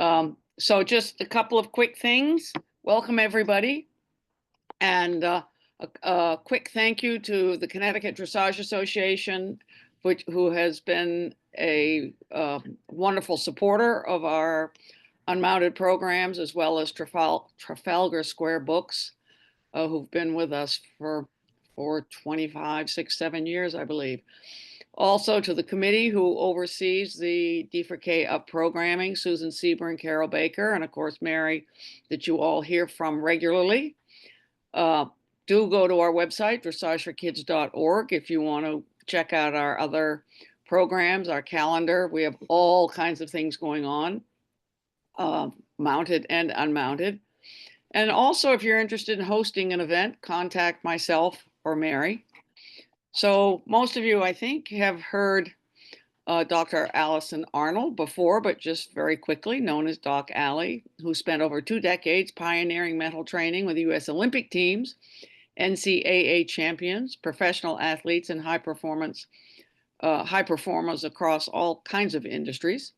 So just a couple of quick things. Welcome, everybody. And a quick thank you to the Connecticut Dressage Association, who has been a wonderful supporter of our unmounted programs, as well as Trafalgar Square Books, who've been with us for 25, 6, 7 years, I believe. Also to the committee who oversees the D4K up programming, Susan Sieber and Carol Baker, and of course, Mary, that you all hear from regularly. Do go to our website, dressageforkids.org, if you want to check out our other programs, our calendar. We have all kinds of things going on, mounted and unmounted. And also, if you're interested in hosting an event, contact myself or Mary. So most of you, I think, have heard Dr. Alison Arnold before, but just very quickly, known as Doc Allie, who spent over 2 decades pioneering mental training with U.S. Olympic teams, NCAA champions, professional athletes, and high performers across all kinds of industries,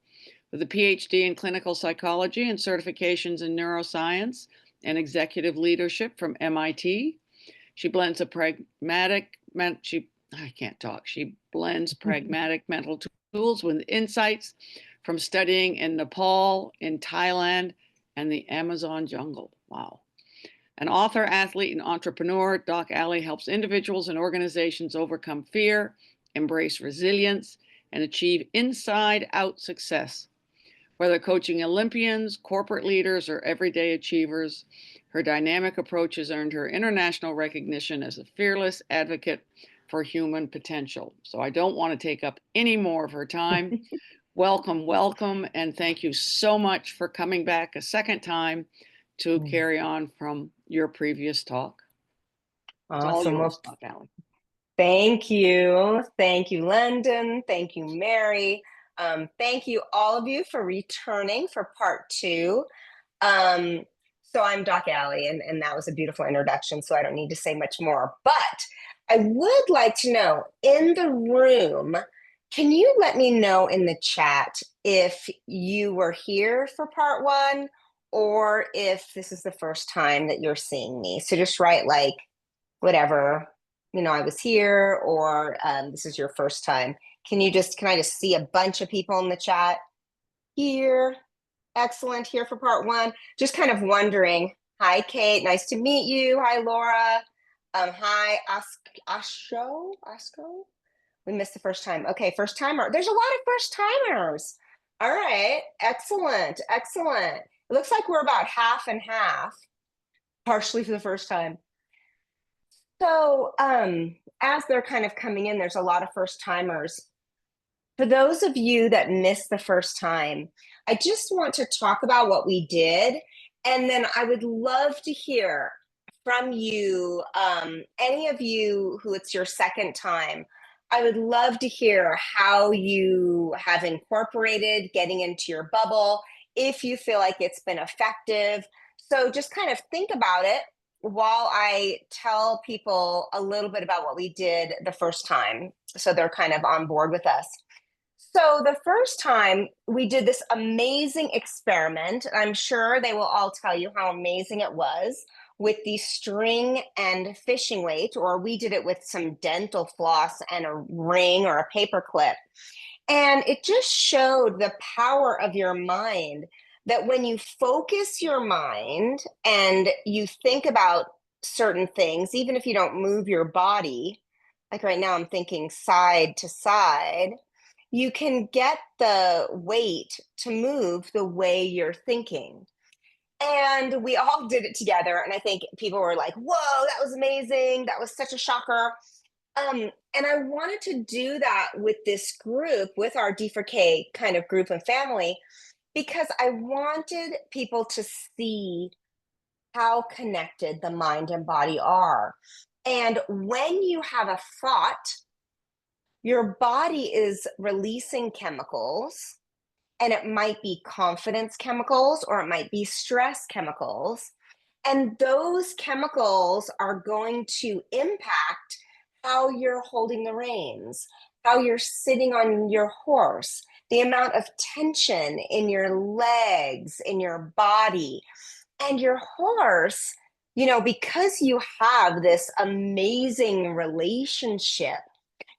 with a PhD in clinical psychology and certifications in neuroscience and executive leadership from MIT. She blends She blends pragmatic mental tools with insights from studying in Nepal, in Thailand, and the Amazon jungle. Wow. An author, athlete, and entrepreneur, Doc Allie helps individuals and organizations overcome fear, embrace resilience, and achieve inside-out success. Whether coaching Olympians, corporate leaders, or everyday achievers, her dynamic approach has earned her international recognition as a fearless advocate for human potential. So I don't want to take up any more of her time. Welcome, welcome, and thank you so much for coming back a second time to carry on from your previous talk. Awesome. It's all yours, Doc Allie. Thank you. Thank you, London. Thank you, Mary. Thank you, all of you, for returning for part 2. So I'm Doc Allie, and that was a beautiful introduction, so I don't need to say much more. But I would like to know, in the room, can you let me know in the chat if you were here for part 1 or if this is the first time that you're seeing me? So just write like, whatever, I was here, or this is your first time. Can I just see a bunch of people in the chat? Here. Excellent. Here for part 1. Just kind of wondering. Hi, Kate. Nice to meet you. Hi, Laura. Hi, Asko. We missed the first time. Okay, first timer. There's a lot of first timers. All right. Excellent. Excellent. It looks like we're about half and half, partially for the first time. So as they're kind of coming in, there's a lot of first timers. For those of you that missed the first time, I just want to talk about what we did, and then I would love to hear from you, any of you who it's your second time. I would love to hear how you have incorporated getting into your bubble, if you feel like it's been effective. So just kind of think about it while I tell people a little bit about what we did the first time, so they're kind of on board with us. So the first time we did this amazing experiment, I'm sure they will all tell you how amazing it was, with the string and fishing weight, or we did it with some dental floss and a ring or a paper clip. And it just showed the power of your mind, that when you focus your mind and you think about certain things, even if you don't move your body, like right now I'm thinking side to side, you can get the weight to move the way you're thinking. And we all did it together. And I think people were like, whoa, that was amazing. That was such a shocker. And I wanted to do that with this group, with our D4K kind of group and family, because I wanted people to see how connected the mind and body are. And when you have a thought, your body is releasing chemicals, and it might be confidence chemicals or it might be stress chemicals. And those chemicals are going to impact how you're holding the reins, how you're sitting on your horse. the amount of tension in your legs, in your body, and your horse, because you have this amazing relationship,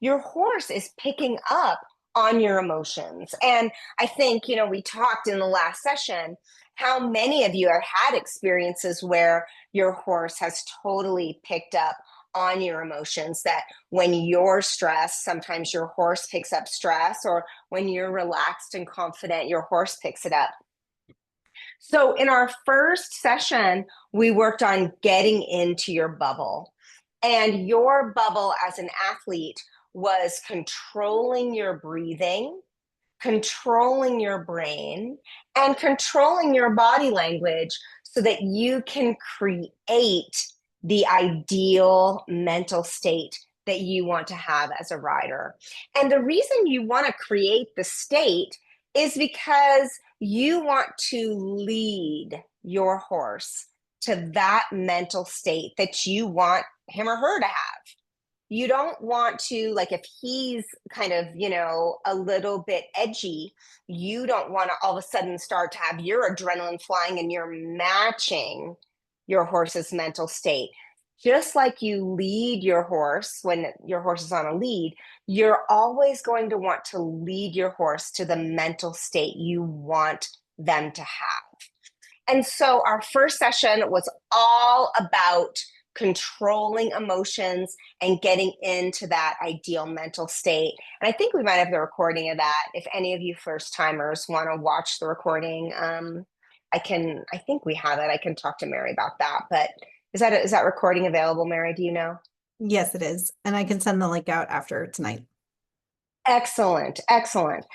your horse is picking up on your emotions. And I think, we talked in the last session how many of you have had experiences where your horse has totally picked up on your emotions, that when you're stressed, sometimes your horse picks up stress, or when you're relaxed and confident, your horse picks it up. So in our first session, we worked on getting into your bubble. And your bubble as an athlete was controlling your breathing, controlling your brain, and controlling your body language so that you can create the ideal mental state that you want to have as a rider. And the reason you want to create the state is because you want to lead your horse to that mental state that you want him or her to have. You don't want to, like, if he's kind of, a little bit edgy, you don't want to all of a sudden start to have your adrenaline flying and you're matching your horse's mental state. Just like you lead your horse when your horse is on a lead, you're always going to want to lead your horse to the mental state you want them to have. And so our first session was all about controlling emotions and getting into that ideal mental state. And I think we might have the recording of that. If any of you first timers want to watch the recording, I think we have it. I can talk to Mary about that. But is that recording available, Mary? Do you know? Yes, it is. And I can send the link out after tonight. Excellent. Excellent.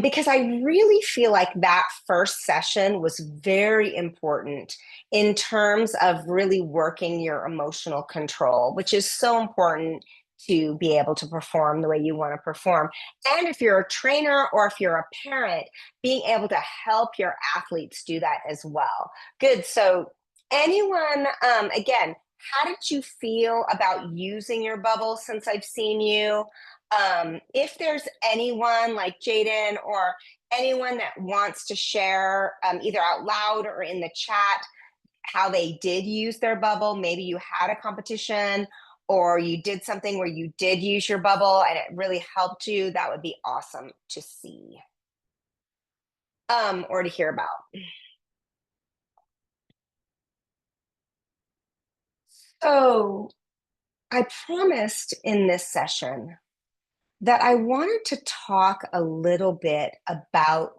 Because I really feel like that first session was very important in terms of really working your emotional control, which is so important to be able to perform the way you want to perform. And if you're a trainer or if you're a parent, being able to help your athletes do that as well. Good. So anyone, again, how did you feel about using your bubble since I've seen you? If there's anyone like Jaden or anyone that wants to share either out loud or in the chat how they did use their bubble, maybe you had a competition or you did something where you did use your bubble and it really helped you, that would be awesome to see or to hear about. So I promised in this session that I wanted to talk a little bit about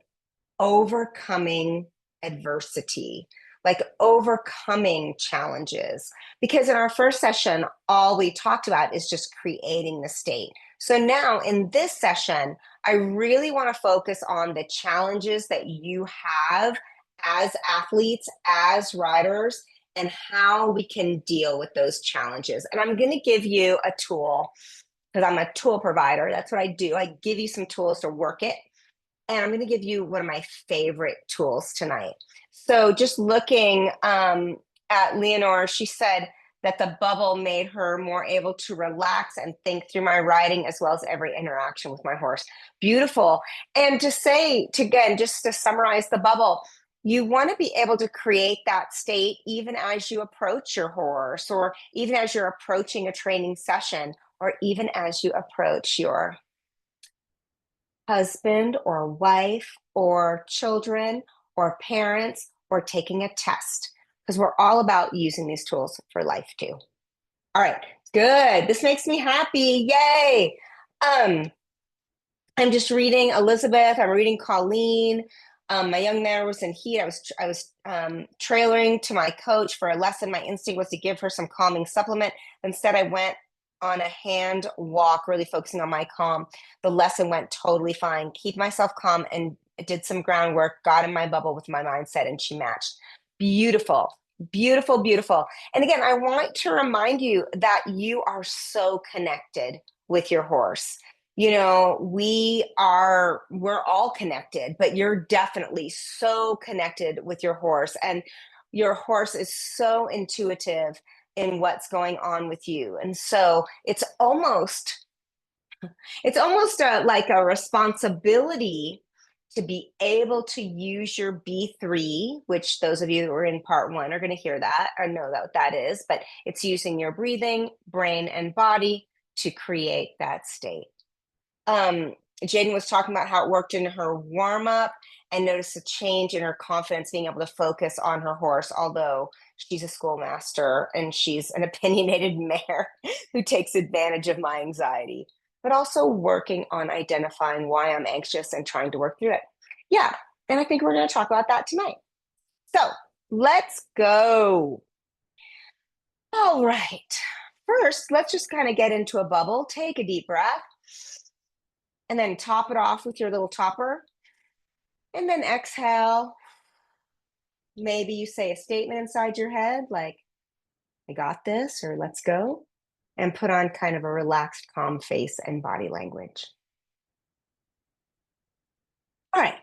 overcoming adversity, like overcoming challenges. Because in our first session, all we talked about is just creating the state. So now in this session, I really want to focus on the challenges that you have as athletes, as riders, and how we can deal with those challenges. And I'm going to give you a tool because I'm a tool provider. That's what I do. I give you some tools to work it. And I'm going to give you one of my favorite tools tonight. So just looking at Leonore, she said that the bubble made her more able to relax and think through my riding as well as every interaction with my horse. Beautiful. And to say, just to summarize the bubble, you want to be able to create that state even as you approach your horse, or even as you're approaching a training session, or even as you approach your husband or wife or children or parents or taking a test, because we're all about using these tools for life too. All right, good. This makes me happy. Yay. I'm just reading Elizabeth. I'm reading Colleen. My young man was in heat. I was trailering to my coach for a lesson. My instinct was to give her some calming supplement. Instead, I went on a hand walk, really focusing on my calm. The lesson went totally fine. Keep myself calm and did some groundwork, got in my bubble with my mindset, and she matched. Beautiful, beautiful, beautiful. And again, I want to remind you that you are so connected with your horse. We're all connected, but you're definitely so connected with your horse, and your horse is so intuitive in what's going on with you. And so it's almost It's almost like a responsibility to be able to use your B3, which those of you that were in part 1 are going to hear that or know what that is, but it's using your breathing, brain, and body to create that state. Jaden was talking about how it worked in her warm-up and noticed a change in her confidence being able to focus on her horse, although she's a schoolmaster and she's an opinionated mare who takes advantage of my anxiety, but also working on identifying why I'm anxious and trying to work through it. Yeah, and I think we're going to talk about that tonight. So let's go. All right. First, let's just kind of get into a bubble. Take a deep breath. And then top it off with your little topper. And then exhale. Maybe you say a statement inside your head like, I got this, or let's go. And put on kind of a relaxed, calm face and body language. All right.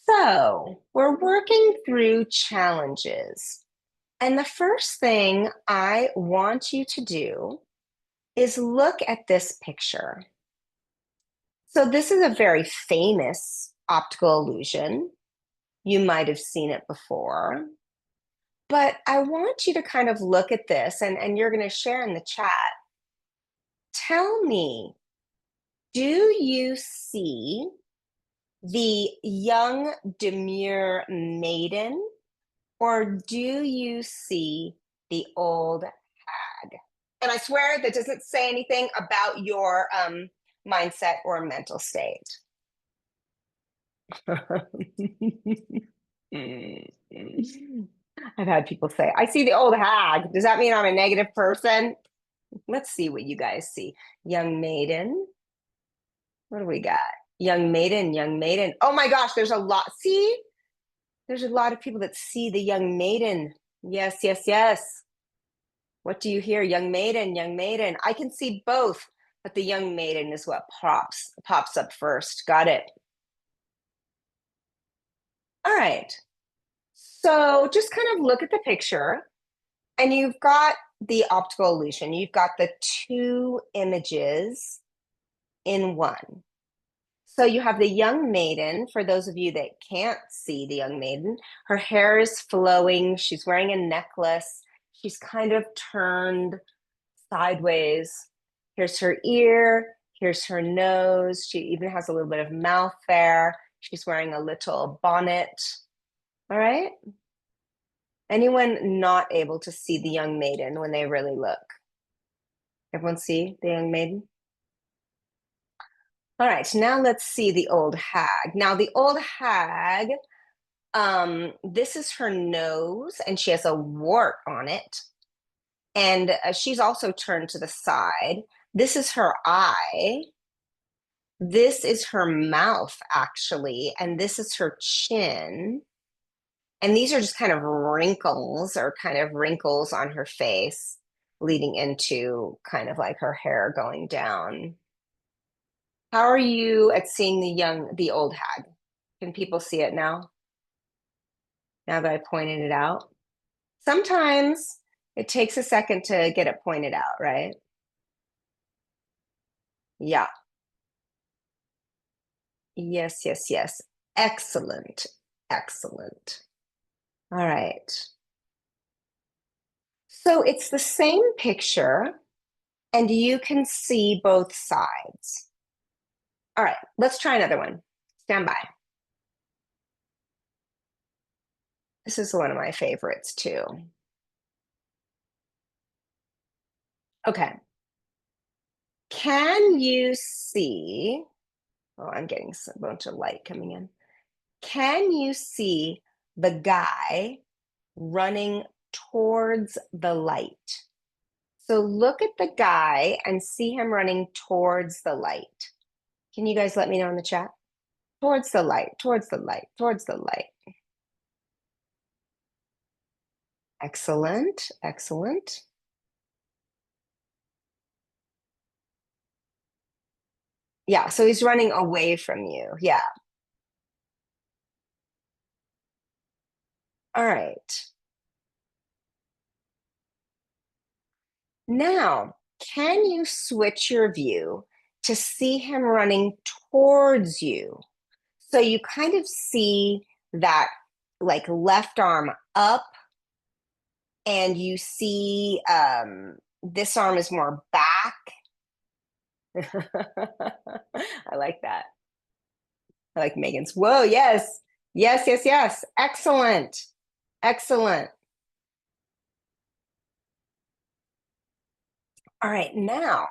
So we're working through challenges. And the first thing I want you to do is look at this picture. So this is a very famous optical illusion. You might have seen it before. But I want you to kind of look at this, and you're going to share in the chat. Tell me, do you see the young demure maiden, or do you see the old hag? And I swear that doesn't say anything about your mindset or mental state. I've had people say, I see the old hag. Does that mean I'm a negative person? Let's see what you guys see. Young maiden. What do we got? Young maiden, young maiden. Oh my gosh, there's a lot. See? There's a lot of people that see the young maiden. Yes, yes, yes. What do you hear? Young maiden, young maiden. I can see both, but the young maiden is what pops up first. Got it. All right. So just kind of look at the picture, and you've got the optical illusion. You've got the two images in one. So you have the young maiden. For those of you that can't see the young maiden, her hair is flowing. She's wearing a necklace. She's kind of turned sideways. Here's her ear. Here's her nose. She even has a little bit of mouth there. She's wearing a little bonnet. All right. Anyone not able to see the young maiden when they really look? Everyone see the young maiden? All right, now let's see the old hag. Now the old hag, this is her nose, and she has a wart on it. And she's also turned to the side. This is her eye. This is her mouth, actually, and this is her chin. And these are just kind of wrinkles on her face, leading into kind of like her hair going down. How are you at seeing the old hag? Can people see it now? Now that I pointed it out? Sometimes it takes a second to get it pointed out, right? Yeah. Yes, yes, yes. Excellent, excellent. All right. So it's the same picture, and you can see both sides. All right, let's try another one. Stand by. This is one of my favorites too. Okay. Can you see, oh, I'm getting a bunch of light coming in. Can you see the guy running towards the light? So look at the guy and see him running towards the light. Can you guys let me know in the chat? Towards the light, towards the light, towards the light. Excellent, excellent. Yeah, so he's running away from you. Yeah. All right. Now, can you switch your view to see him running towards you? So you kind of see that like left arm up, and you see this arm is more back. I like that. I like Megan's. Whoa, yes. Yes, yes, yes. Excellent. Excellent. All right, now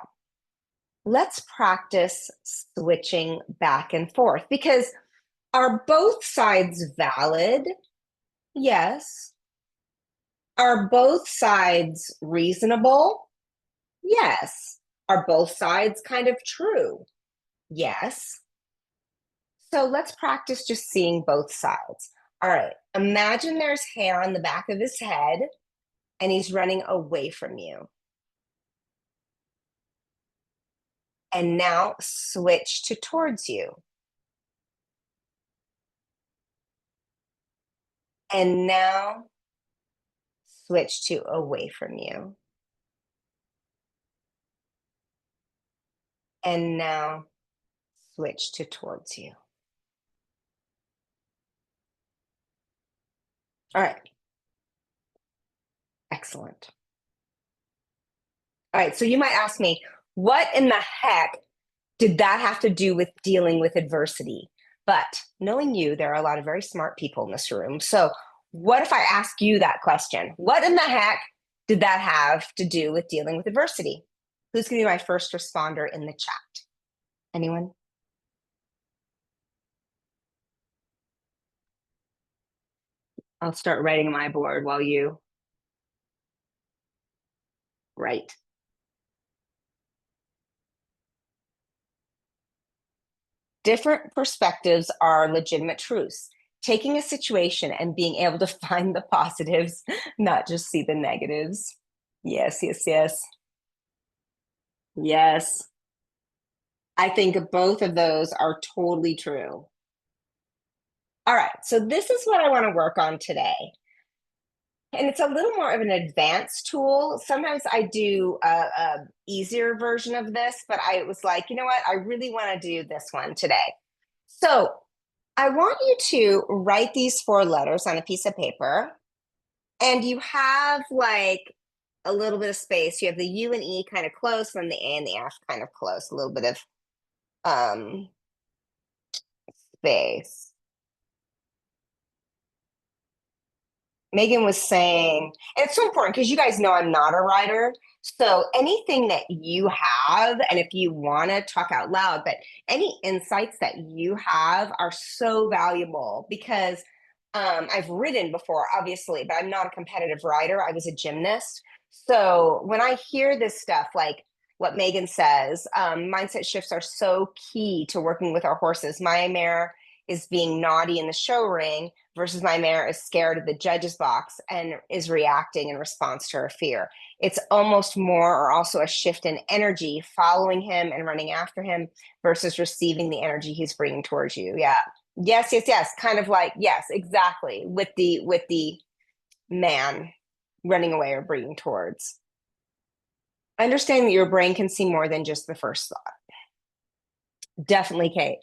let's practice switching back and forth, because are both sides valid? Yes. Are both sides reasonable? Yes. Are both sides kind of true? Yes. So let's practice just seeing both sides. All right, imagine there's hair on the back of his head and he's running away from you. And now switch to towards you. And now switch to away from you. And now switch to towards you. All right. Excellent. All right, so you might ask me, what in the heck did that have to do with dealing with adversity? But knowing you, there are a lot of very smart people in this room. So what if I ask you that question? What in the heck did that have to do with dealing with adversity? Who's going to be my first responder in the chat? Anyone? I'll start writing on my board while you write. Different perspectives are legitimate truths. Taking a situation and being able to find the positives, not just see the negatives. Yes, yes, yes. Yes. I think both of those are totally true. All right, so this is what I want to work on today. And it's a little more of an advanced tool. Sometimes I do a easier version of this, but I was like, you know what? I really want to do this one today. So I want you to write these 4 letters on a piece of paper, and you have like a little bit of space. You have the U and E kind of close, and the A and the F kind of close, a little bit of space. Megan was saying, and it's so important because you guys know I'm not a writer. So anything that you have, and if you want to talk out loud, but any insights that you have are so valuable, because I've written before, obviously, but I'm not a competitive writer. I was a gymnast. So when I hear this stuff, like what Megan says, mindset shifts are so key to working with our horses. My mare is being naughty in the show ring versus my mare is scared of the judge's box and is reacting in response to her fear. It's almost more, or also a shift in energy, following him and running after him versus receiving the energy he's bringing towards you. Yeah. Yes, yes, yes. Kind of like, yes, exactly. With the man running away or bringing towards. Understanding that your brain can see more than just the first thought. Definitely, Kate.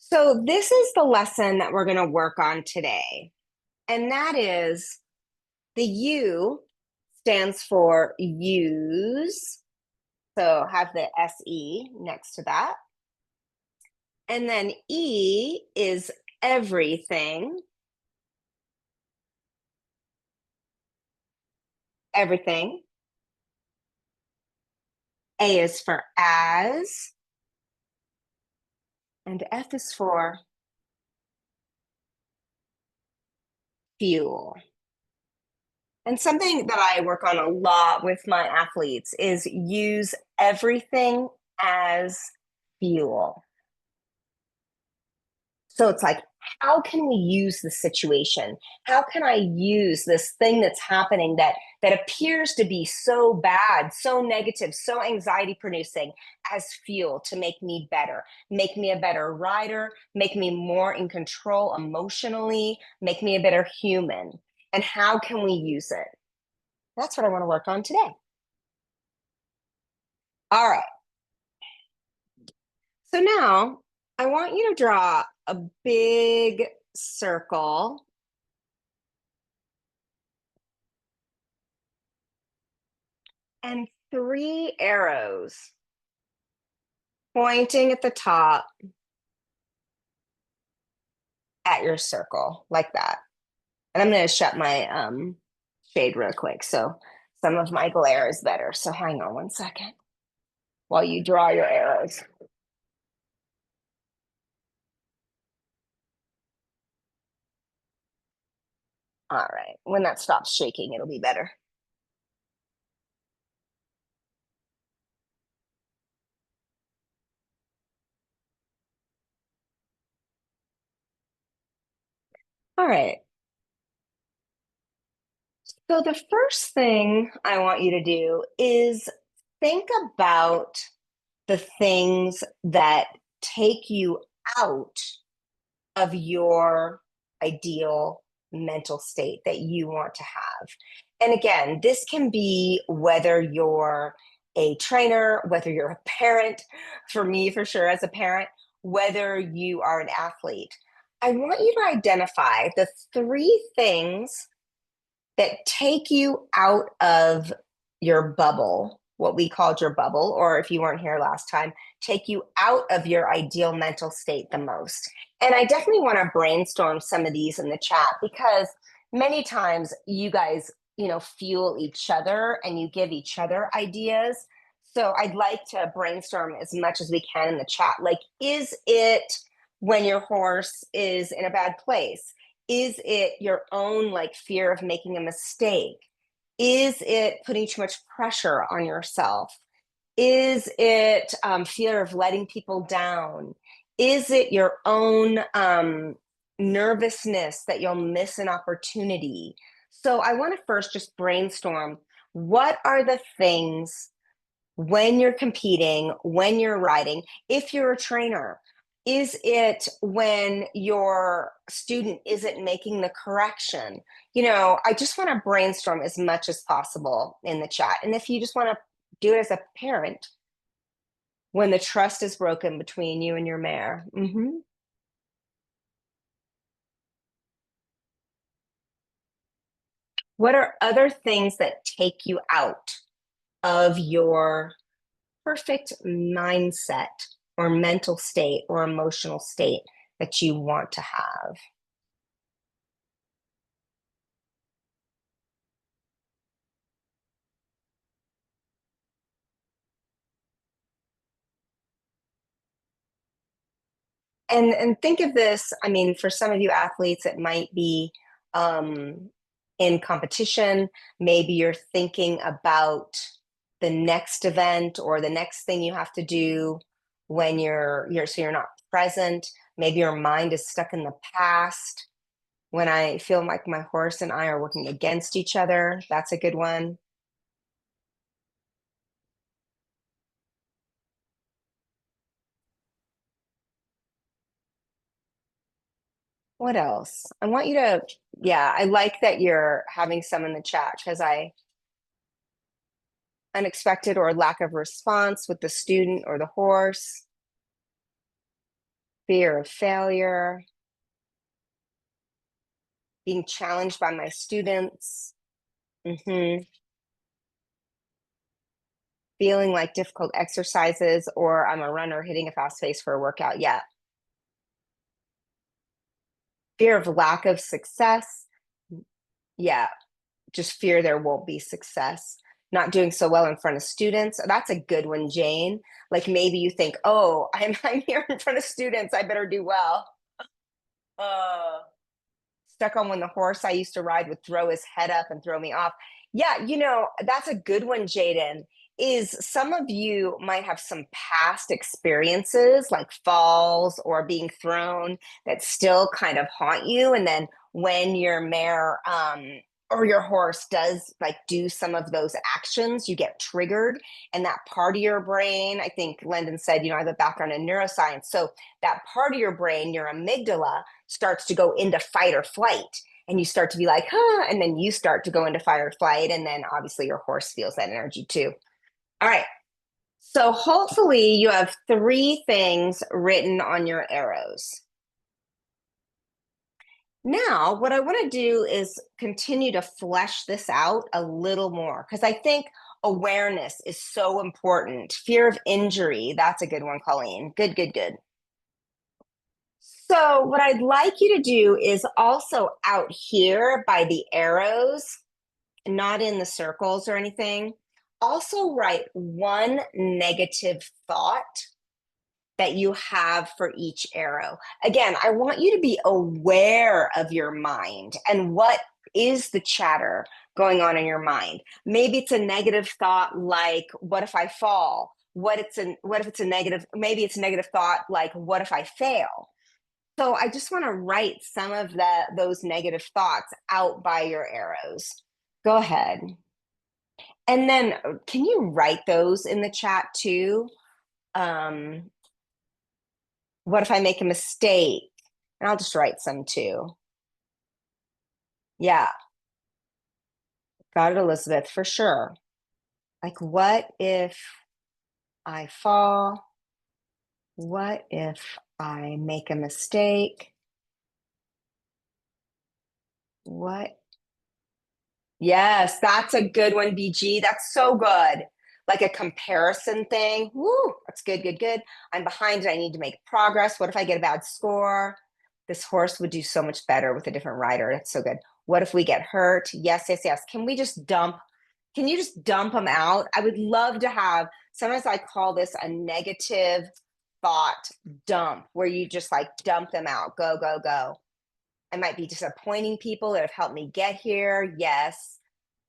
So this is the lesson that we're going to work on today. And that is the U stands for use. So have the SE next to that. And then E is everything. Everything. A is for as. And F is for fuel. And something that I work on a lot with my athletes is use everything as fuel. So it's like, how can we use the situation? How can I use this thing that's happening that appears to be so bad, so negative, so anxiety producing, as fuel to make me better, make me a better rider, make me more in control emotionally, make me a better human? And how can we use it? That's what I want to work on today. All right. So now I want you to draw a big circle. And 3 arrows pointing at the top at your circle like that. And I'm going to shut my shade real quick so some of my glare is better. So hang on one second while you draw your arrows. All right, when that stops shaking, it'll be better. All right. So the first thing I want you to do is think about the things that take you out of your ideal mental state that you want to have. And again, this can be whether you're a trainer, whether you're a parent, for me, for sure, as a parent, whether you are an athlete. I want you to identify the 3 things that take you out of your bubble, what we called your bubble, or if you weren't here last time, take you out of your ideal mental state the most. And I definitely want to brainstorm some of these in the chat because many times you guys, fuel each other and you give each other ideas. So I'd like to brainstorm as much as we can in the chat. Like, is it when your horse is in a bad place? Is it your own fear of making a mistake? Is it putting too much pressure on yourself? Is it fear of letting people down? Is it your own nervousness that you'll miss an opportunity? So I want to first just brainstorm, what are the things when you're competing, when you're riding, if you're a trainer? Is it when your student isn't making the correction? I just want to brainstorm as much as possible in the chat. And if you just want to do it as a parent, when the trust is broken between you and your mare. What are other things that take you out of your perfect mindset or mental state or emotional state that you want to have? And think of this, I mean, for some of you athletes, it might be in competition. Maybe you're thinking about the next event or the next thing you have to do when you're not present. Maybe your mind is stuck in the past. When I feel like my horse and I are working against each other, that's a good one. What else? I want you to, yeah, I like that you're having some in the chat because unexpected or lack of response with the student or the horse, fear of failure, being challenged by my students, feeling like difficult exercises, or I'm a runner hitting a fast pace for a workout. Yeah. Fear of lack of success. Yeah. Just fear there won't be success. Not doing so well in front of students. That's a good one, Jane. Like maybe you think, oh, I'm here in front of students, I better do well. Stuck on when the horse I used to ride would throw his head up and throw me off. Yeah, that's a good one, Jaden. Is some of you might have some past experiences like falls or being thrown that still kind of haunt you. And then when your mare or your horse does do some of those actions, you get triggered. And that part of your brain, I think Lyndon said, I have a background in neuroscience. So that part of your brain, your amygdala, starts to go into fight or flight. And you start to be like, huh, and then you start to go into fight or flight. And then obviously your horse feels that energy too. All right. So hopefully you have 3 things written on your arrows. Now, what I want to do is continue to flesh this out a little more because I think awareness is so important. Fear of injury, that's a good one, Colleen. Good, good, good. So what I'd like you to do is also out here by the arrows, not in the circles or anything, also write 1 negative thought that you have for each arrow. Again, I want you to be aware of your mind and what is the chatter going on in your mind. Maybe it's a negative thought like, what if I fall? What if it's a negative, maybe it's a negative thought like, what if I fail? So I just want to write some of those negative thoughts out by your arrows. Go ahead. And then can you write those in the chat too? What if I make a mistake? And I'll just write some too. Yeah. Got it, Elizabeth, for sure. Like, what if I fall? What if I make a mistake? What? Yes, that's a good one, BG. That's so good. Like a comparison thing. Woo, that's good, good, good. I'm behind. I need to make progress. What if I get a bad score? This horse would do so much better with a different rider. That's so good. What if we get hurt? Yes, yes, yes. Can you just dump them out? I would love to have, sometimes I call this a negative thought dump, where you just like dump them out. Go, go, go. I might be disappointing people that have helped me get here. Yes.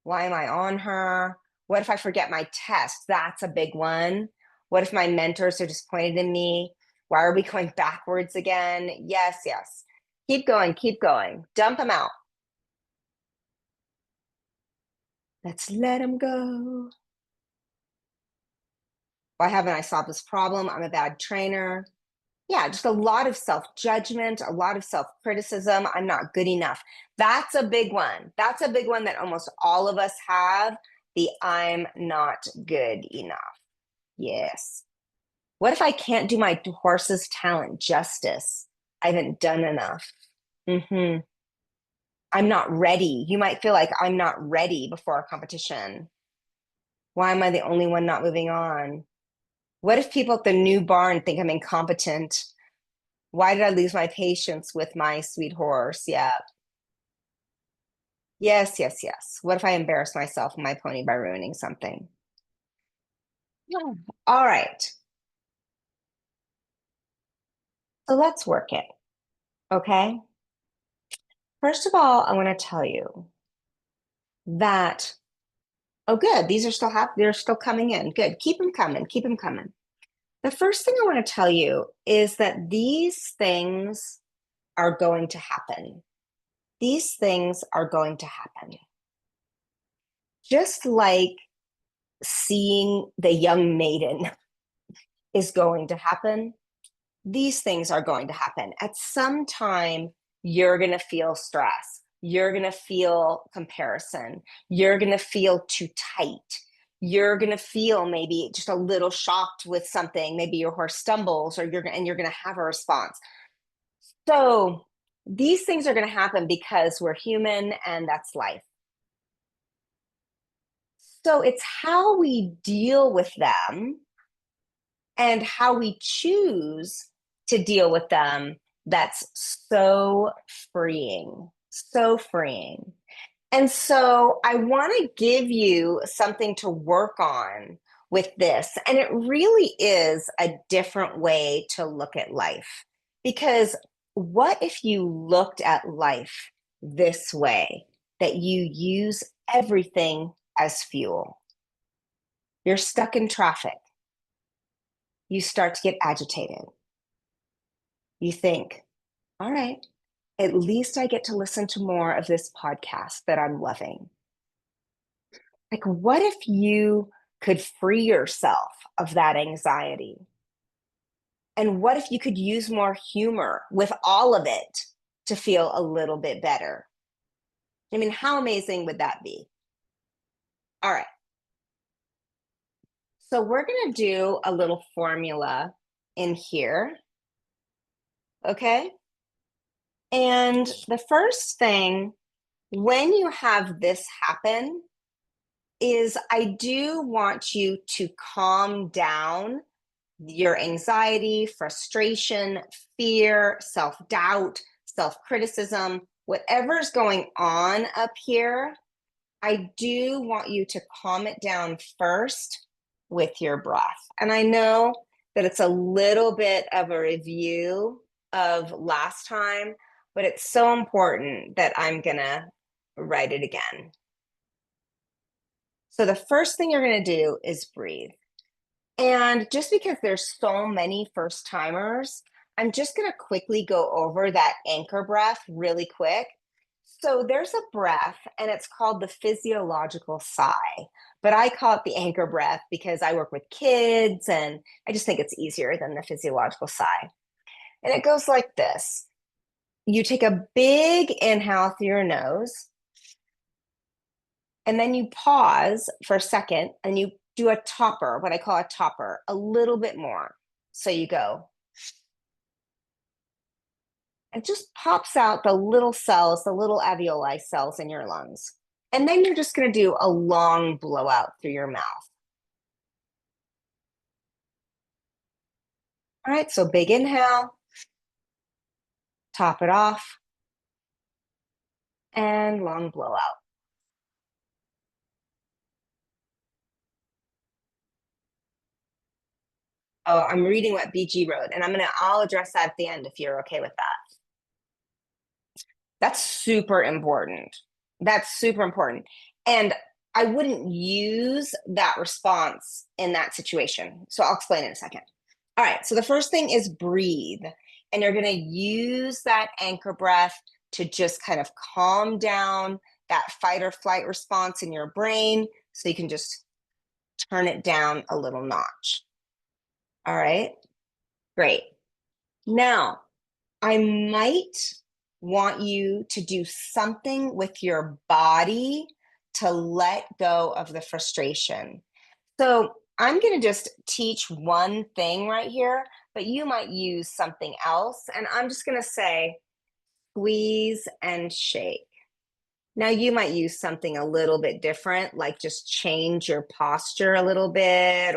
Why am I on her? What if I forget my test? That's a big one. What if my mentors are disappointed in me? Why are we going backwards again? Yes, yes. Keep going, keep going. Dump them out. Let's let them go. Why haven't I solved this problem? I'm a bad trainer. Yeah, just a lot of self-judgment, a lot of self-criticism. I'm not good enough. That's a big one. That's a big one that almost all of us have, the I'm not good enough. Yes. What if I can't do my horse's talent justice? I haven't done enough. I'm not ready. You might feel like I'm not ready before a competition. Why am I the only one not moving on? What if people at the new barn think I'm incompetent? Why did I lose my patience with my sweet horse? Yeah. Yes, yes, yes. What if I embarrass myself and my pony by ruining something? Yeah. All right. So let's work it. Okay. First of all, I want to tell you that, oh, good. These are still they're still coming in. Good. Keep them coming. Keep them coming. The first thing I want to tell you is that these things are going to happen. These things are going to happen. Just like seeing the young maiden is going to happen, these things are going to happen. At some time, you're going to feel stress. You're going to feel comparison. You're going to feel too tight. You're going to feel maybe just a little shocked with something. Maybe your horse stumbles, or you're going to have a response. So these things are going to happen because we're human, and that's life. So it's how we deal with them and how we choose to deal with them that's so freeing, so freeing. And so I want to give you something to work on with this. And it really is a different way to look at life. Because what if you looked at life this way, that you use everything as fuel? You're stuck in traffic. You start to get agitated. You think, all right, at least I get to listen to more of this podcast that I'm loving. Like, what if you could free yourself of that anxiety? And what if you could use more humor with all of it to feel a little bit better? I mean, how amazing would that be? All right. So we're going to do a little formula in here. Okay. And the first thing, when you have this happen, is I do want you to calm down your anxiety, frustration, fear, self-doubt, self-criticism, whatever's going on up here. I do want you to calm it down first with your breath. And I know that it's a little bit of a review of last time, but it's so important that I'm gonna write it again. So the first thing you're gonna do is breathe. And just because there's so many first timers, I'm just gonna quickly go over that anchor breath really quick. So there's a breath and it's called the physiological sigh, but I call it the anchor breath because I work with kids and I just think it's easier than the physiological sigh. And it goes like this. You take a big inhale through your nose and then you pause for a second and you do a topper, what I call a topper, a little bit more. So you go. It just pops out the little cells, the little alveoli cells in your lungs. And then you're just going to do a long blowout through your mouth. All right, so big inhale, top it off, and long blowout. Oh, I'm reading what BG wrote, and I'll address that at the end if you're okay with that. That's super important. That's super important. And I wouldn't use that response in that situation. So I'll explain in a second. All right, so the first thing is breathe. And you're gonna use that anchor breath to just kind of calm down that fight or flight response in your brain so you can just turn it down a little notch. All right, great. Now, I might want you to do something with your body to let go of the frustration. So I'm going to just teach one thing right here, but you might use something else. And I'm just going to say, squeeze and shake. Now you might use something a little bit different, like just change your posture a little bit,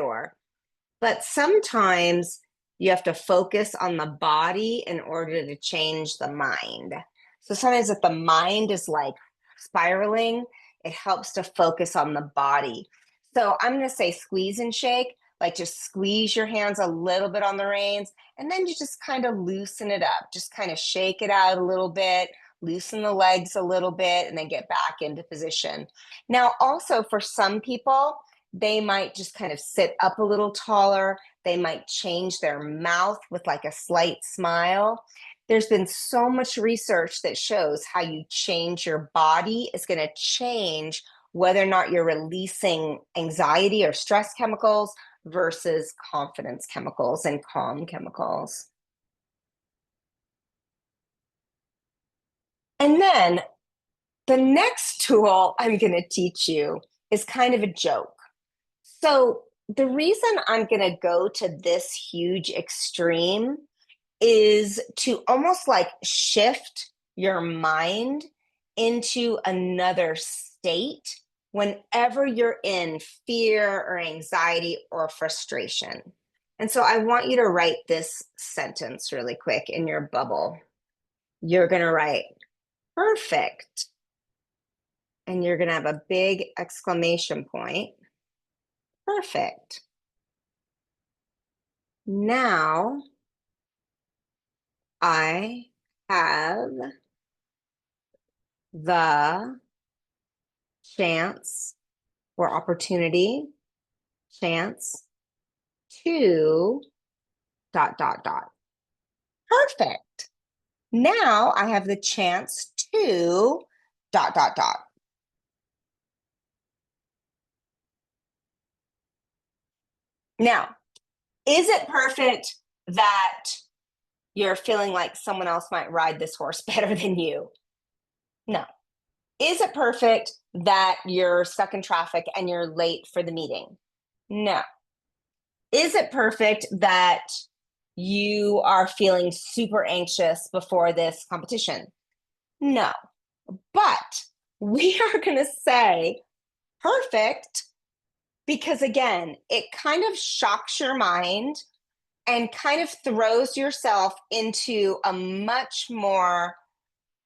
but sometimes you have to focus on the body in order to change the mind. So sometimes if the mind is like spiraling, it helps to focus on the body. So I'm going to say squeeze and shake, like just squeeze your hands a little bit on the reins, and then you just kind of loosen it up. Just kind of shake it out a little bit, loosen the legs a little bit, and then get back into position. Now, also for some people, they might just kind of sit up a little taller. They might change their mouth with like a slight smile. There's been so much research that shows how you change your body is going to change whether or not you're releasing anxiety or stress chemicals versus confidence chemicals and calm chemicals. And then the next tool I'm going to teach you is kind of a joke. So the reason I'm going to go to this huge extreme is to almost like shift your mind into another state whenever you're in fear or anxiety or frustration. And so I want you to write this sentence really quick in your bubble. You're going to write, perfect. And you're going to have a big exclamation point. Perfect. Now I have the chance or opportunity, chance to ... Perfect. Now I have the chance to ... Now, is it perfect that you're feeling like someone else might ride this horse better than you? No. Is it perfect that you're stuck in traffic and you're late for the meeting? No. Is it perfect that you are feeling super anxious before this competition? No, but we are going to say perfect because, again, it kind of shocks your mind and kind of throws yourself into a much more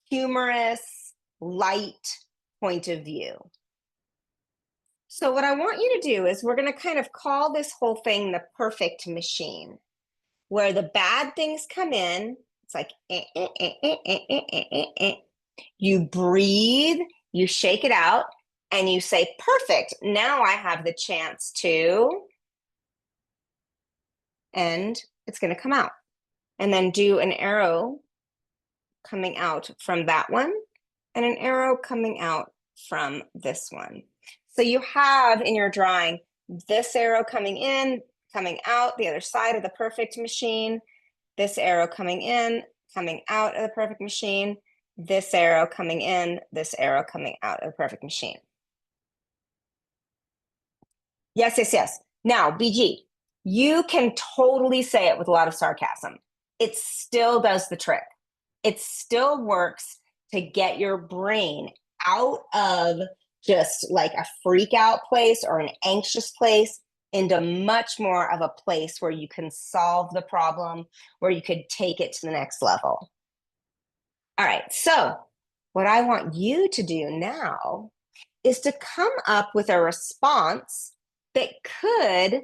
humorous, light point of view. So what I want you to do is we're going to kind of call this whole thing the perfect machine, where the bad things come in. It's like, you breathe, you shake it out, and you say, perfect. Now I have the chance to, and it's going to come out. And then do an arrow coming out from that one and an arrow coming out from this one. So you have in your drawing this arrow coming in, coming out the other side of the perfect machine, this arrow coming in, coming out of the perfect machine, this arrow coming in, this arrow coming out of the perfect machine. Yes, yes, yes. Now, BG, you can totally say it with a lot of sarcasm. It still does the trick. It still works to get your brain out of just like a freak out place or an anxious place into much more of a place where you can solve the problem, where you could take it to the next level. All right, so what I want you to do now is to come up with a response that could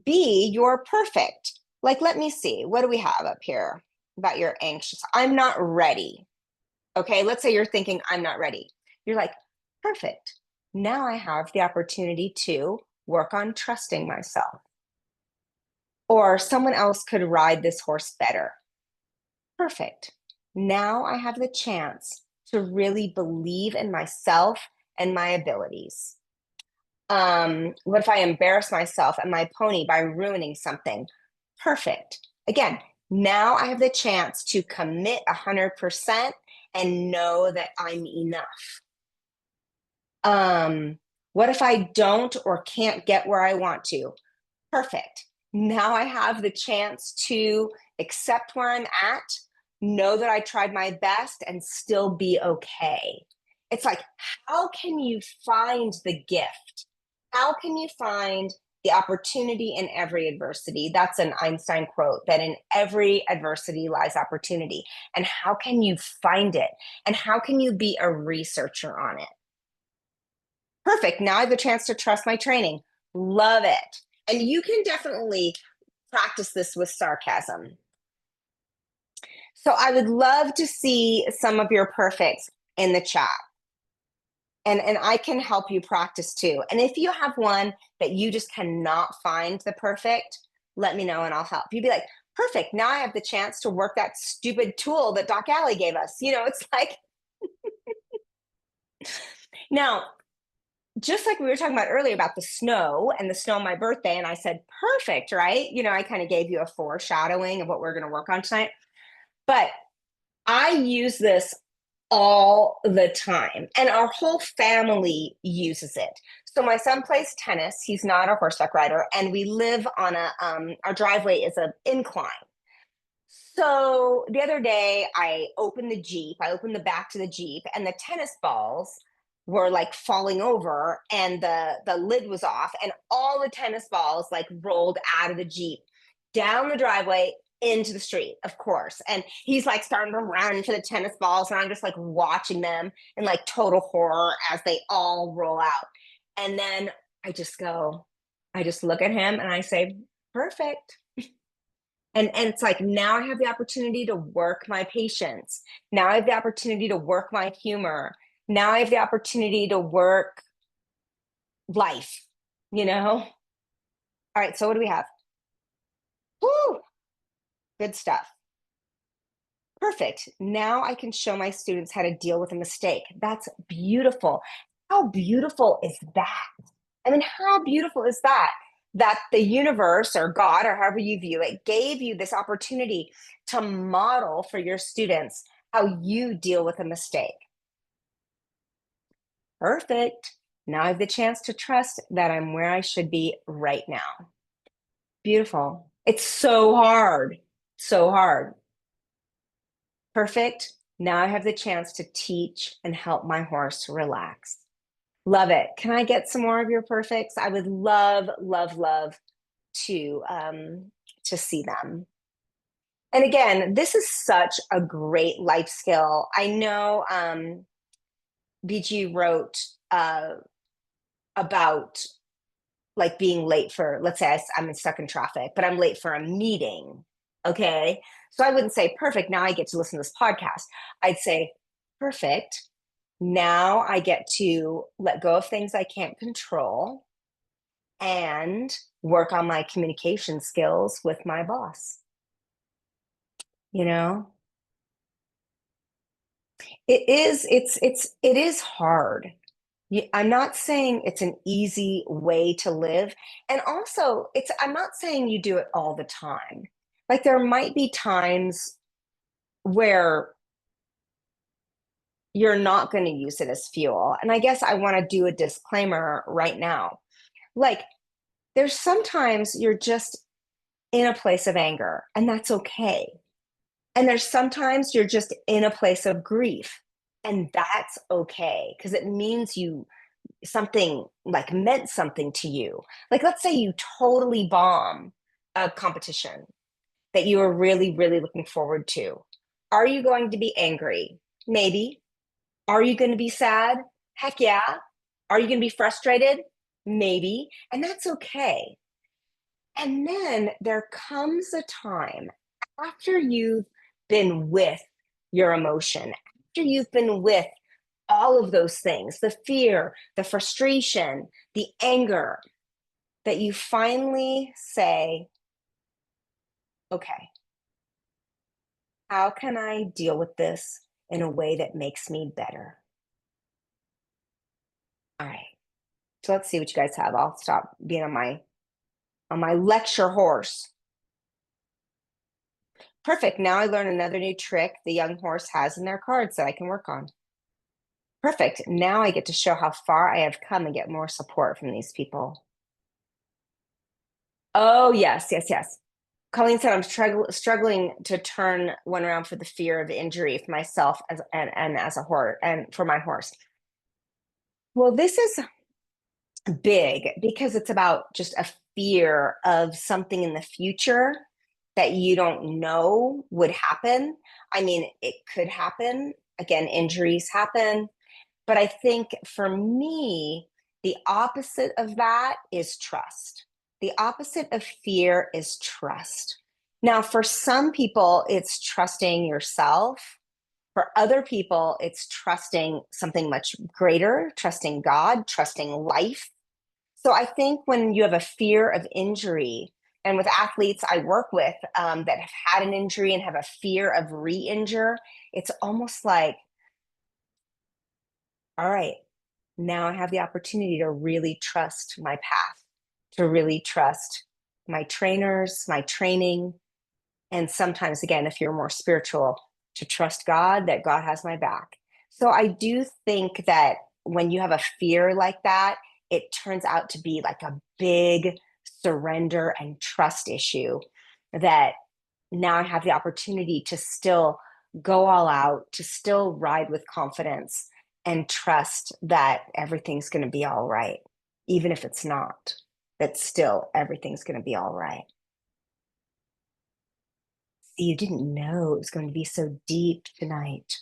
be your perfect. Like, let me see, what do we have up here about your anxious? I'm not ready. Okay, let's say you're thinking, I'm not ready. You're like, perfect. Now I have the opportunity to work on trusting myself. Or someone else could ride this horse better. Perfect. Now I have the chance to really believe in myself and my abilities. What if I embarrass myself and my pony by ruining something? Perfect. Again, now I have the chance to commit 100% and know that I'm enough. What if I don't or can't get where I want to? Perfect. Now I have the chance to accept where I'm at, know that I tried my best, and still be okay. It's like, how can you find the gift? How can you find the opportunity in every adversity? That's an Einstein quote, that in every adversity lies opportunity. And how can you find it? And how can you be a researcher on it? Perfect. Now I have the chance to trust my training. Love it. And you can definitely practice this with sarcasm. So I would love to see some of your perfects in the chat. And I can help you practice too. And if you have one that you just cannot find the perfect, let me know and I'll help. You'd be like, perfect. Now I have the chance to work that stupid tool that Doc Allie gave us. You know, it's like, now, just like we were talking about earlier about the snow and the snow on my birthday, and I said, perfect, right? You know, I kind of gave you a foreshadowing of what we're going to work on tonight. But I use this all the time, and our whole family uses it. So my son plays tennis. He's not a horseback rider, and we live on a, our driveway is an incline. So the other day I opened the Jeep, I opened the back to the Jeep, and the tennis balls were like falling over, and the lid was off, and all the tennis balls like rolled out of the Jeep down the driveway into the street, of course. And he's like starting to run for the tennis balls, and I'm just like watching them in like total horror as they all roll out. And then I just look at him and I say, perfect. And it's like, now I have the opportunity to work my patience. Now I have the opportunity to work my humor. Now I have the opportunity to work life, you know? All right, so what do we have? Woo! Good stuff. Perfect. Now I can show my students how to deal with a mistake. That's beautiful. How beautiful is that? I mean, how beautiful is that? That the universe or God, or however you view it, gave you this opportunity to model for your students how you deal with a mistake. Perfect. Now I have the chance to trust that I'm where I should be right now. Beautiful. It's so hard. So hard. Perfect. Now I have the chance to teach and help my horse relax. Love it. Can I get some more of your perfects? I would love, love, love to see them. And again, this is such a great life skill. I know BG wrote about like being late for, let's say I'm stuck in traffic, but I'm late for a meeting. Okay. So I wouldn't say perfect. Now I get to listen to this podcast. I'd say perfect. Now I get to let go of things I can't control and work on my communication skills with my boss. You know, it is hard. I'm not saying it's an easy way to live. And also, I'm not saying you do it all the time. Like there might be times where you're not going to use it as fuel. And I guess I want to do a disclaimer right now. Like there's sometimes you're just in a place of anger, and that's okay. And there's sometimes you're just in a place of grief, and that's okay because it means something like meant something to you. Like let's say you totally bomb a competition that you were really, really looking forward to. Are you going to be angry? Maybe. Are you going to be sad? Heck yeah. Are you going to be frustrated? Maybe. And that's okay. And then there comes a time after you've been with your emotion, after you've been with all of those things, the fear, the frustration, the anger, that you finally say, okay, how can I deal with this in a way that makes me better? All right. So let's see what you guys have. I'll stop being on my lecture horse. Perfect. Now I learn another new trick the young horse has in their cards that I can work on. Perfect. Now I get to show how far I have come and get more support from these people. Oh, yes, yes, yes. Colleen said I'm struggling to turn one around for the fear of injury for myself and as a horse and for my horse. Well, this is big because it's about just a fear of something in the future that you don't know would happen. I mean, it could happen. Again, injuries happen. But I think for me, the opposite of that is trust. The opposite of fear is trust. Now, for some people, it's trusting yourself. For other people, it's trusting something much greater, trusting God, trusting life. So I think when you have a fear of injury, and with athletes I work with that have had an injury and have a fear of re-injure, it's almost like, all right, now I have the opportunity to really trust my path, to really trust my trainers, my training. And sometimes, again, if you're more spiritual, to trust God, that God has my back. So I do think that when you have a fear like that, it turns out to be like a big surrender and trust issue that now I have the opportunity to still go all out, to still ride with confidence and trust that everything's going to be all right, even if it's not, that still everything's going to be all right. See, you didn't know it was going to be so deep tonight.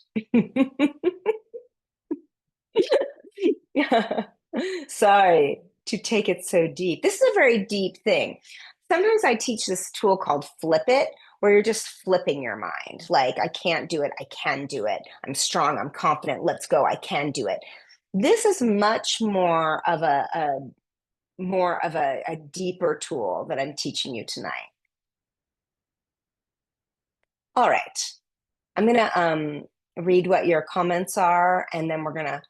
Sorry to take it so deep. This is a very deep thing. Sometimes I teach this tool called Flip It, where you're just flipping your mind. Like, I can't do it. I can do it. I'm strong. I'm confident. Let's go. I can do it. This is much more of a deeper tool that I'm teaching you tonight. All right. I'm going to read what your comments are, and then we're going to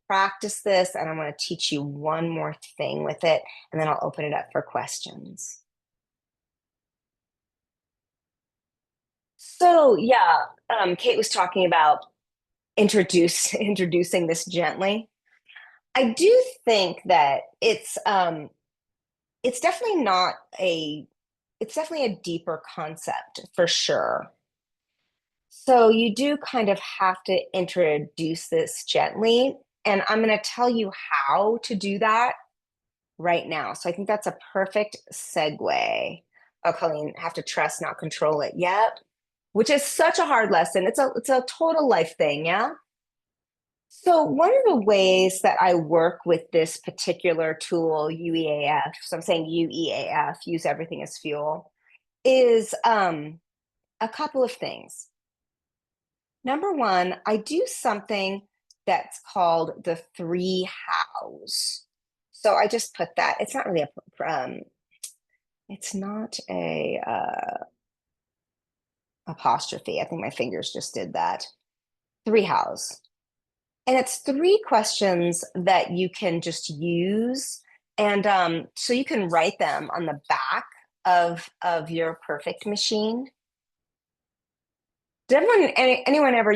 practice this, and I'm going to teach you one more thing with it, and then I'll open it up for questions. So yeah, Kate was talking about introducing this gently. I do think that it's definitely not it's definitely a deeper concept for sure. So you do kind of have to introduce this gently, and I'm going to tell you how to do that right now. So I think that's a perfect segue. Oh, Colleen, have to trust, not control it. Yep. Which is such a hard lesson. It's a total life thing, yeah? So one of the ways that I work with this particular tool, UEAF, so I'm saying UEAF, use everything as fuel, is a couple of things. Number one, I do something that's called the three hows. So I just put that. It's not really it's not a apostrophe. I think my fingers just did that. Three hows. And it's three questions that you can just use. And so you can write them on the back of your perfect machine. Did anyone ever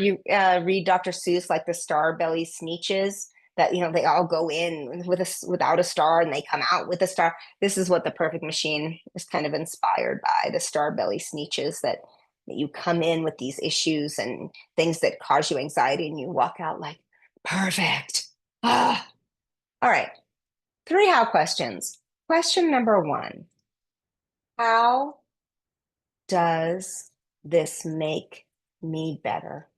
read Dr. Seuss, like the star belly sneeches that, they all go in without a star and they come out with a star? This is what the perfect machine is kind of inspired by, the star belly sneeches that you come in with these issues and things that cause you anxiety and you walk out like, perfect. Ah. All right. 3 how questions. Question number 1. How does this make me better?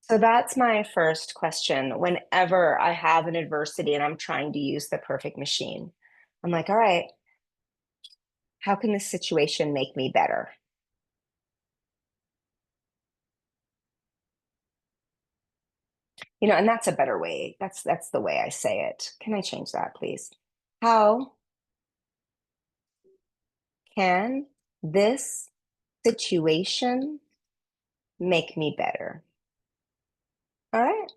So that's my first question. Whenever I have an adversity and I'm trying to use the perfect machine, I'm like, all right, how can this situation make me better? And that's a better way. That's the way I say it. Can I change that, please? How can this situation make me better? All right.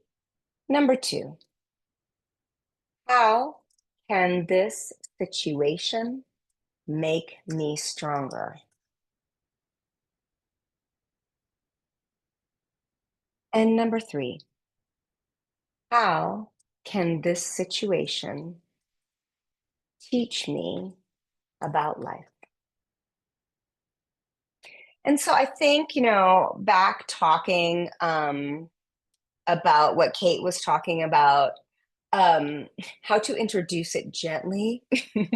Number 2, how can this situation make me stronger? And number 3, how can this situation teach me about life? And so I think, back talking about what Kate was talking about, how to introduce it gently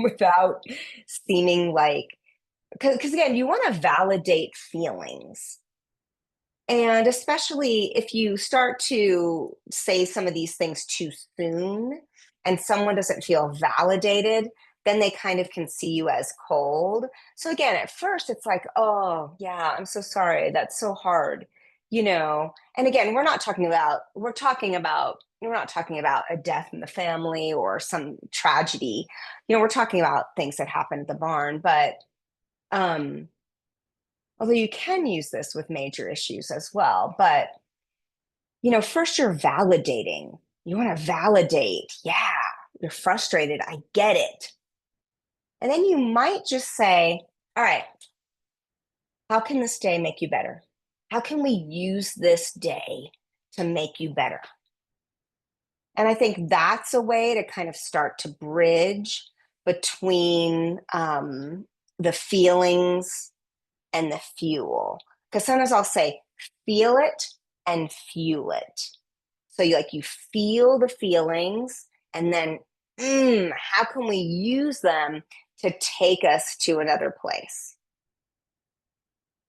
without seeming like, because again, you want to validate feelings. And especially if you start to say some of these things too soon and someone doesn't feel validated, then they kind of can see you as cold. So again, at first it's like, oh yeah, I'm so sorry. That's so hard. And again, we're not talking about a death in the family or some tragedy. We're talking about things that happened at the barn, but although you can use this with major issues as well. But, first you're validating. You want to validate. Yeah, you're frustrated. I get it. And then you might just say, all right, how can this day make you better? How can we use this day to make you better? And I think that's a way to kind of start to bridge between the feelings and the fuel. Because sometimes I'll say, feel it and fuel it. So you feel the feelings and then how can we use them to take us to another place?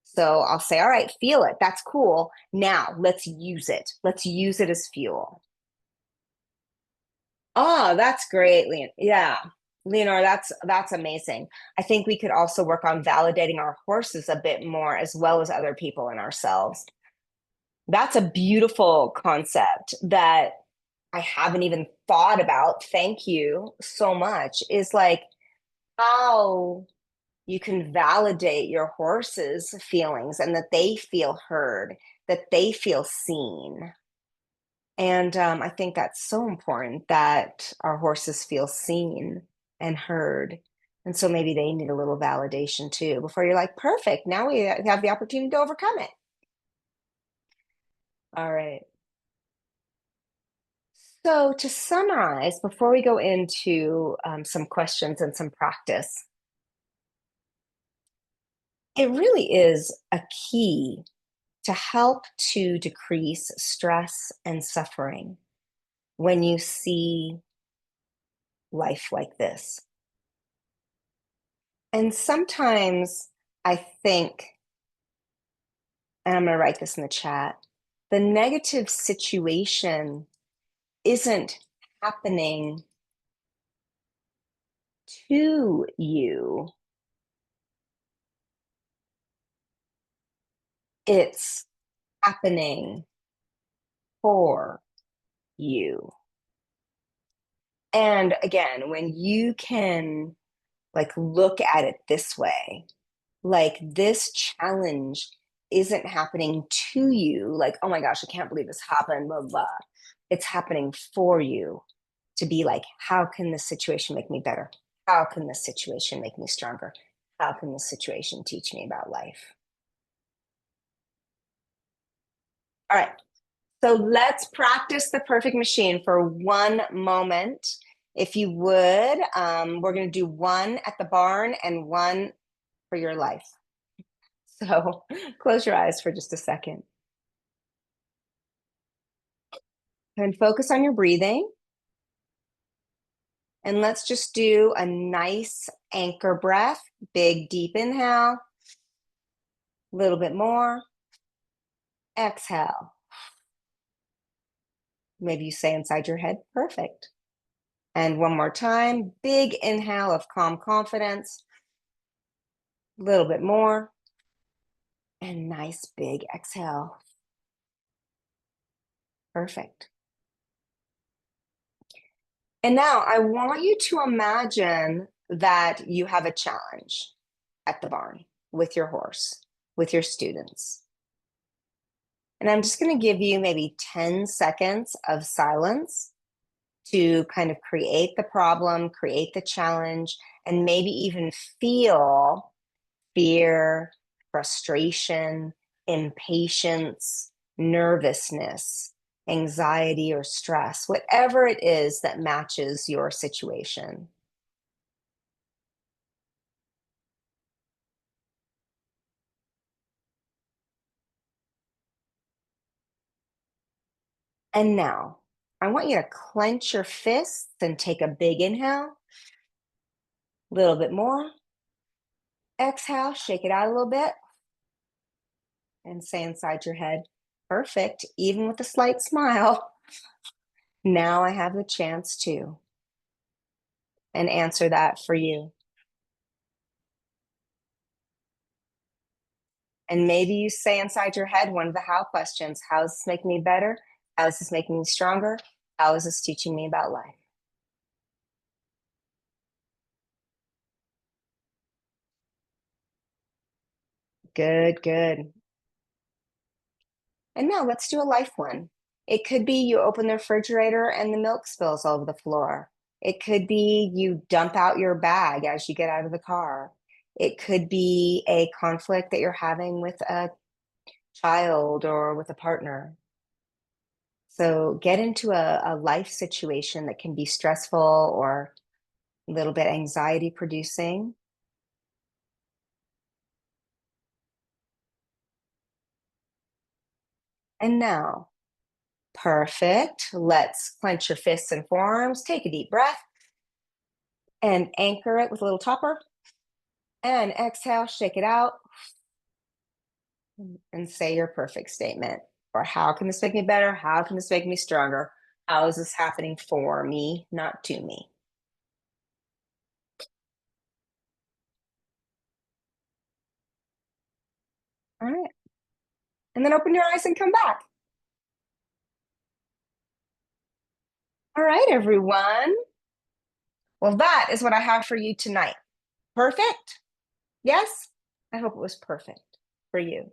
So I'll say, all right, feel it. That's cool. Now let's use it. Let's use it as fuel. Oh, that's great, Leon. Yeah. Leonor, that's amazing. I think we could also work on validating our horses a bit more as well as other people and ourselves. That's a beautiful concept that I haven't even thought about. Thank you so much. Is like how you can validate your horse's feelings and that they feel heard, that they feel seen. And I think that's so important that our horses feel seen and heard. And so maybe they need a little validation too before you're like, perfect, now we have the opportunity to overcome it. All right. So to summarize, before we go into some questions and some practice, it really is a key to help to decrease stress and suffering when you see life like this. And sometimes I think, and I'm going to write this in the chat, the negative situation isn't happening to you. It's happening for you. And again, when you can like look at it this way, like this challenge isn't happening to you, like, oh my gosh, I can't believe this happened, blah, blah. It's happening for you to be like, how can this situation make me better? How can this situation make me stronger? How can this situation teach me about life? All right. So let's practice the perfect machine for one moment. If you would, we're going to do one at the barn and one for your life. So close your eyes for just a second. And focus on your breathing. And let's just do a nice anchor breath. Big, deep inhale. A little bit more. Exhale. Maybe you say inside your head, perfect. And one more time, big inhale of calm confidence. A little bit more. And nice big exhale. Perfect. And now I want you to imagine that you have a challenge at the barn with your horse, with your students. And I'm just going to give you maybe 10 seconds of silence to kind of create the problem, create the challenge, and maybe even feel fear, frustration, impatience, nervousness, anxiety, or stress, whatever it is that matches your situation. And now, I want you to clench your fists and take a big inhale. A little bit more. Exhale, shake it out a little bit. And say inside your head, perfect, even with a slight smile. Now I have the chance to. And answer that for you. And maybe you say inside your head one of the how questions. How is this making me better? How is this making me stronger? How is this teaching me about life? Good, good. And now let's do a life one. It could be you open the refrigerator and the milk spills all over the floor. It could be you dump out your bag as you get out of the car. It could be a conflict that you're having with a child or with a partner. So get into a life situation that can be stressful or a little bit anxiety producing. And now, perfect. Let's clench your fists and forearms. Take a deep breath and anchor it with a little topper. And exhale, shake it out. And say your perfect statement. Or how can this make me better? How can this make me stronger? How is this happening for me, not to me? All right. And then open your eyes and come back. All right, everyone. Well, that is what I have for you tonight. Perfect? Yes? I hope it was perfect for you.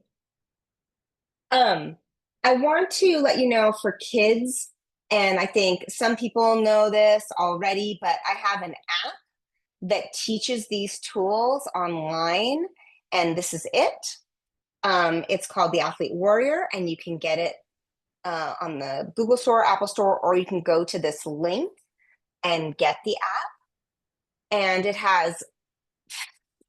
I want to let you know for kids, and I think some people know this already, but I have an app that teaches these tools online, and this is it. It's called the Athlete Warrior, and you can get it on the Google Store, Apple Store, or you can go to this link and get the app. And it has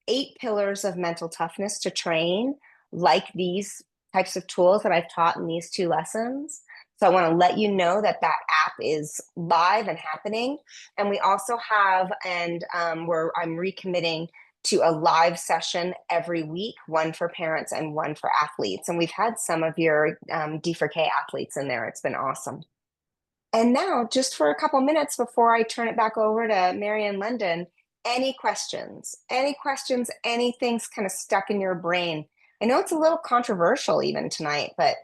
8 pillars of mental toughness to train, like these types of tools that I've taught in these 2 lessons. So I want to let you know that that app is live and happening. And we also have, and I'm recommitting to a live session every week, one for parents and one for athletes. And we've had some of your D4K athletes in there. It's been awesome. And now, just for a couple minutes before I turn it back over to Mary and London, any questions, anything's kind of stuck in your brain? I know it's a little controversial even tonight, but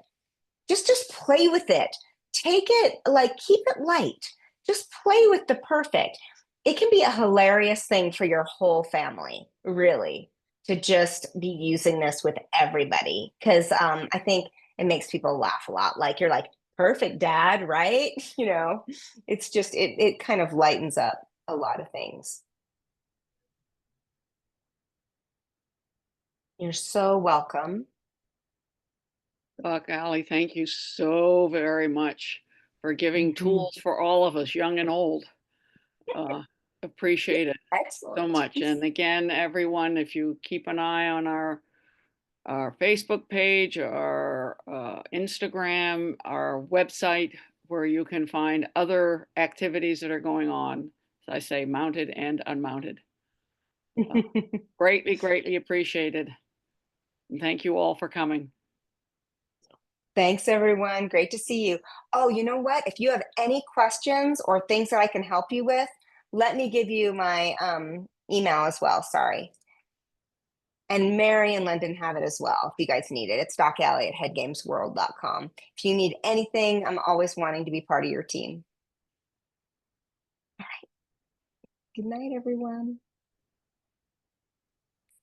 just play with it. Take it, like, keep it light. Just play with the perfect. It can be a hilarious thing for your whole family, really, to just be using this with everybody. Because I think it makes people laugh a lot. Like, you're like, perfect, Dad, right? You know, it's just, it kind of lightens up a lot of things. You're so welcome. Doc Ali, thank you so very much for giving tools for all of us, young and old. Appreciate it Excellent. so much. And again, everyone, if you keep an eye on our Facebook page, our Instagram, our website, where you can find other activities that are going on, as I say, mounted and unmounted. Greatly, greatly appreciated. And thank you all for coming. Thanks, everyone. Great to see you. Oh, you know what? If you have any questions or things that I can help you with, let me give you my email as well. Sorry. And Mary and London have it as well if you guys need it. It's docally@headgamesworld.com. If you need anything, I'm always wanting to be part of your team. All right. Good night, everyone.